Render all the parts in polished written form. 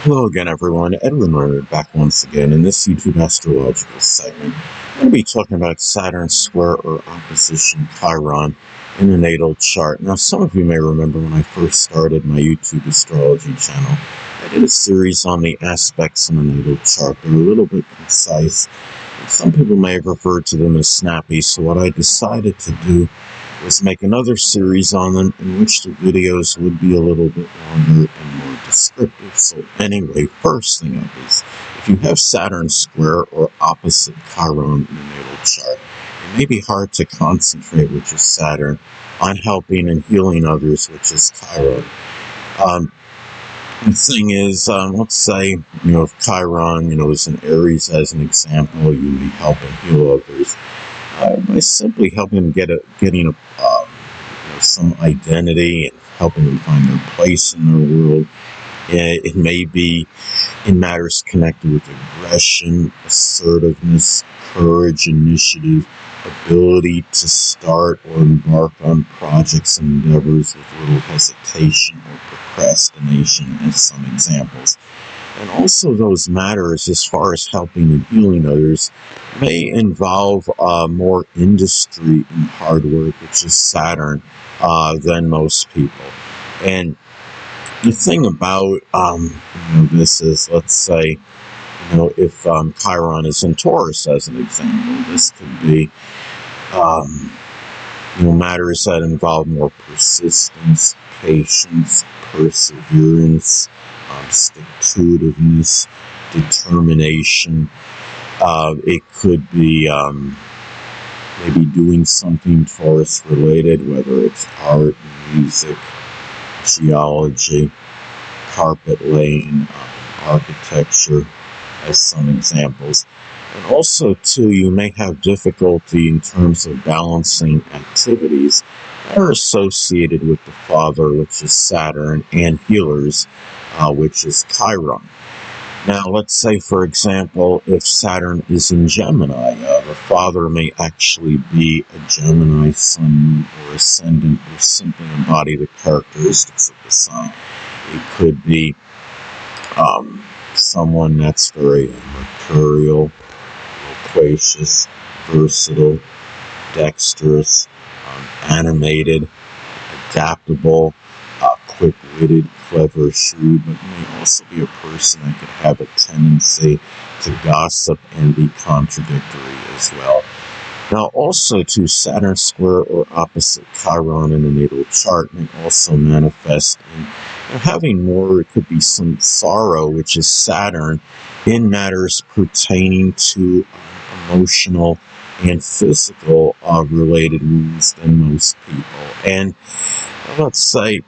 Hello again, everyone. Edwin Renner back once again in this YouTube astrological segment. I'm going to be talking about Saturn square or opposition Chiron in the natal chart. Now, some of you may remember when I first started my YouTube astrology channel, I did a series on the aspects in the natal chart. They're a little bit concise. Some people may have referred to them as snappy, so what I decided to do was make another series on them in which the videos would be a little bit longer and more descriptive. So anyway, first thing up is, if you have Saturn square or opposite Chiron in the natal chart, it may be hard to concentrate, which is Saturn, on helping and healing others, which is Chiron. The thing is, let's say, if Chiron, is in Aries as an example, you may help and heal others by simply helping them getting some identity and helping them find their place in their world. It may be in matters connected with aggression, assertiveness, courage, initiative, ability to start or embark on projects and endeavors with little hesitation or procrastination, as some examples. And also those matters, as far as helping and healing others, may involve more industry and hard work, which is Saturn, than most people. And the thing about this is, let's say, if Chiron is in Taurus as an example, this could be matters that involve more persistence, patience, perseverance, stick-to-itiveness, determination. It could be maybe doing something Taurus related, whether it's art, music, geology, carpet laying, architecture, as some examples. And also, too, you may have difficulty in terms of balancing activities that are associated with the father, which is Saturn, and healers, which is Chiron. Now, let's say, for example, if Saturn is in Gemini, the father may actually be a Gemini sun or ascendant, or simply embody the characteristics of the sign. It could be someone that's very mercurial, loquacious, versatile, dexterous, animated, adaptable, quick-witted, clever, shrewd, but may also be a person that could have a tendency to gossip and be contradictory as well. Now, also, too, Saturn square or opposite Chiron in the natal chart may also manifest in having more, it could be some sorrow, which is Saturn, in matters pertaining to emotional and physical related wounds than most people. And let's say,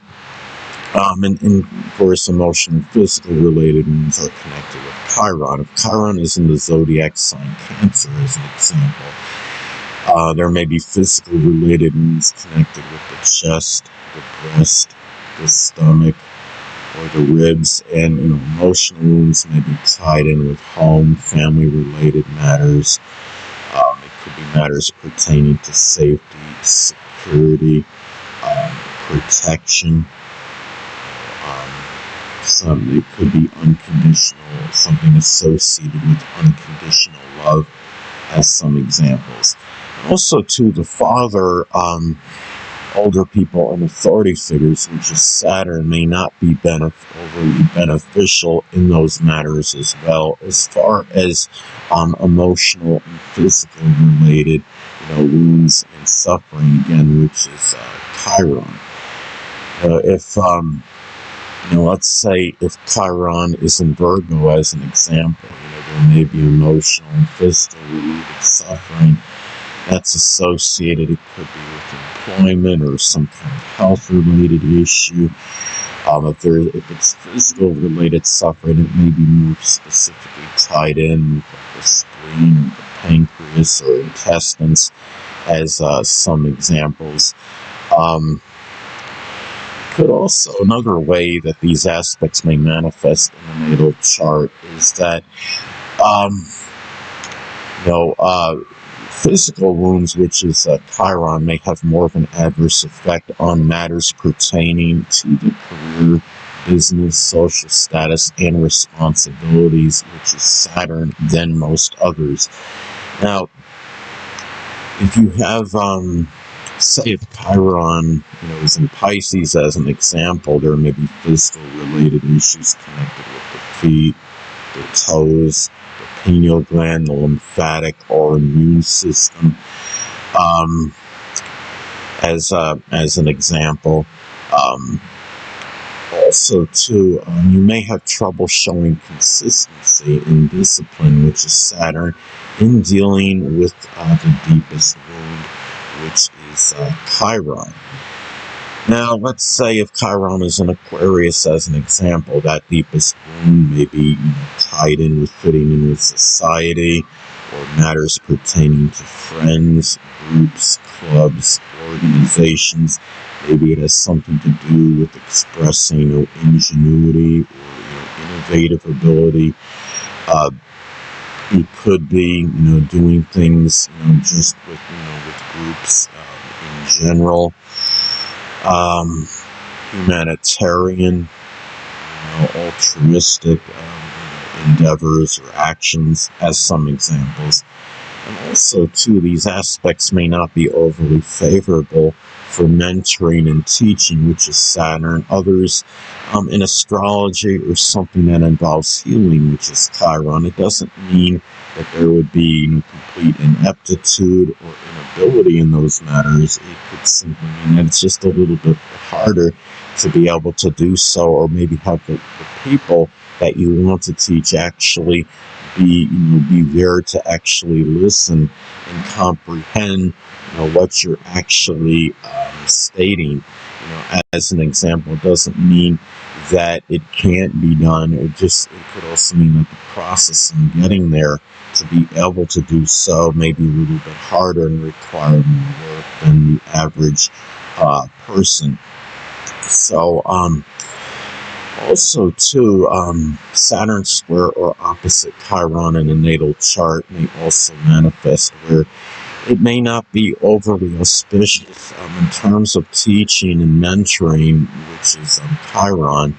and of course, emotional and physical related wounds are connected with Chiron. If Chiron is in the zodiac sign Cancer, as an example, there may be physical related wounds connected with the chest, the breast, the stomach, or the ribs, and emotional wounds may be tied in with home, family related matters. It could be matters pertaining to safety, security, protection. It could be unconditional, something associated with unconditional love, as some examples. And also, too, the father, older people and authority figures, which is Saturn, may not be overly beneficial in those matters as well, as far as emotional and physical related wounds and suffering, again, which is Chiron. Let's say if Chiron is in Virgo as an example, there may be emotional and physical related suffering that's associated. It could be with employment or some kind of health-related issue. If it's physical-related suffering, it may be more specifically tied in with the spleen, or the pancreas, or intestines, as some examples. Could also, another way that these aspects may manifest in the natal chart is that, physical wounds, which is Chiron, may have more of an adverse effect on matters pertaining to the career, business, social status, and responsibilities, which is Saturn, than most others. Now, if you have, say, if Chiron, is in Pisces as an example, there may be physical related issues connected with the feet, the toes, the pineal gland, the lymphatic or immune system. As an example. Also, too, you may have trouble showing consistency in discipline, which is Saturn, in dealing with the deepest wound, which is Chiron. Now, let's say if Chiron is in Aquarius as an example, that deepest wound may be tied in with fitting in with society or matters pertaining to friends, groups, clubs, organizations. Maybe it has something to do with expressing ingenuity or innovative ability. It could be doing things just with groups in general. Humanitarian, altruistic endeavors or actions as some examples. And also, too, these aspects may not be overly favorable for mentoring and teaching, which is Saturn. Others in astrology or something that involves healing, which is Chiron. It doesn't mean that there would be complete ineptitude or inability in those matters. It could simply mean that it's just a little bit harder to be able to do so, or maybe have the people that you want to teach actually be there to actually listen and comprehend what you're actually stating. As an example, it doesn't mean that it can't be done. It could also mean that the process in getting there to be able to do so may be a little bit harder and require more work than the average person. So, also, too, Saturn square or opposite Chiron in a natal chart may also manifest where it may not be overly auspicious in terms of teaching and mentoring, which is Chiron.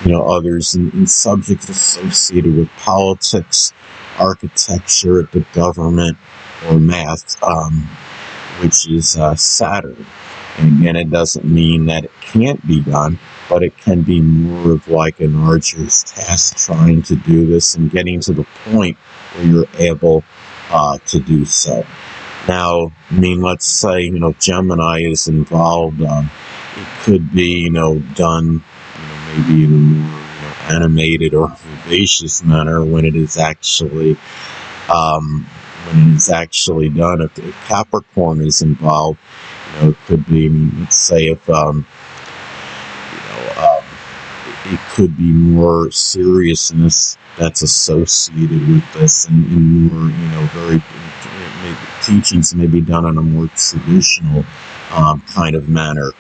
Others in subjects associated with politics, architecture, the government, or math, which is Saturn. And again, it doesn't mean that it can't be done, but it can be more of like an arduous task trying to do this and getting to the point where you're able to do so. Now, let's say, Gemini is involved. It could be, done, maybe in a more, animated or vivacious manner when it is actually done. If Capricorn is involved, it could be, let's say if, it could be more seriousness that's associated with this, and more, very teachings may be done in a more traditional kind of manner.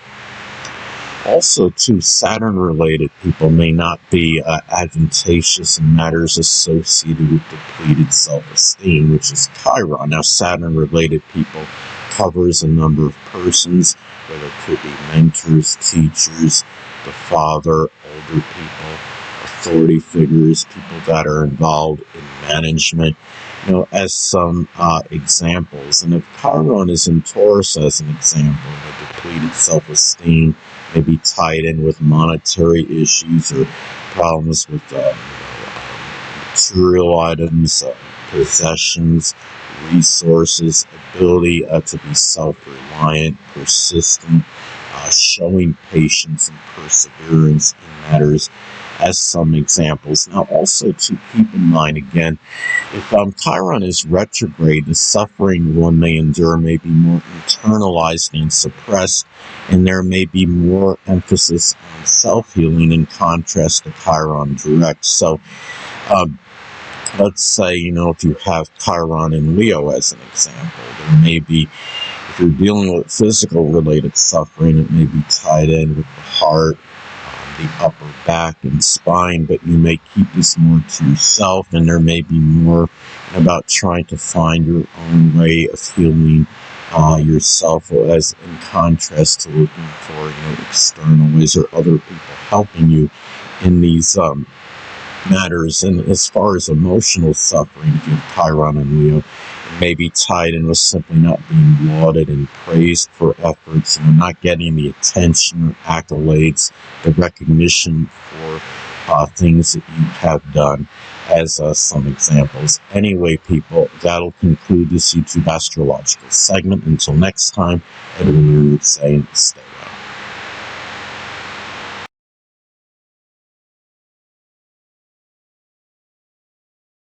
Also, too, Saturn-related people may not be advantageous in matters associated with depleted self-esteem, which is Chiron. Now, Saturn-related people covers a number of persons, whether it could be mentors, teachers, the father, older people, authority figures, people that are involved in management, as some examples. And if Chiron is in Taurus as an example, the depleted self-esteem may be tied in with monetary issues or problems with material items, possessions, resources, ability to be self-reliant, persistent, showing patience and perseverance in matters, as some examples. Now, also to keep in mind, again, if Chiron is retrograde, the suffering one may endure may be more internalized and suppressed, and there may be more emphasis on self-healing in contrast to Chiron direct. So, let's say, if you have Chiron in Leo as an example, there may be, if you're dealing with physical related suffering, it may be tied in with the heart, the upper back and spine, but you may keep this more to yourself, and there may be more about trying to find your own way of healing yourself, as in contrast to looking for external ways or other people helping you in these matters. And as far as emotional suffering, if you have Chiron and Leo, it may be tied in with simply not being lauded and praised for efforts, and not getting the attention or accolades, the recognition for things that you have done, as some examples. Anyway, people, that'll conclude this YouTube astrological segment. Until next time, Edwin would say, stay well.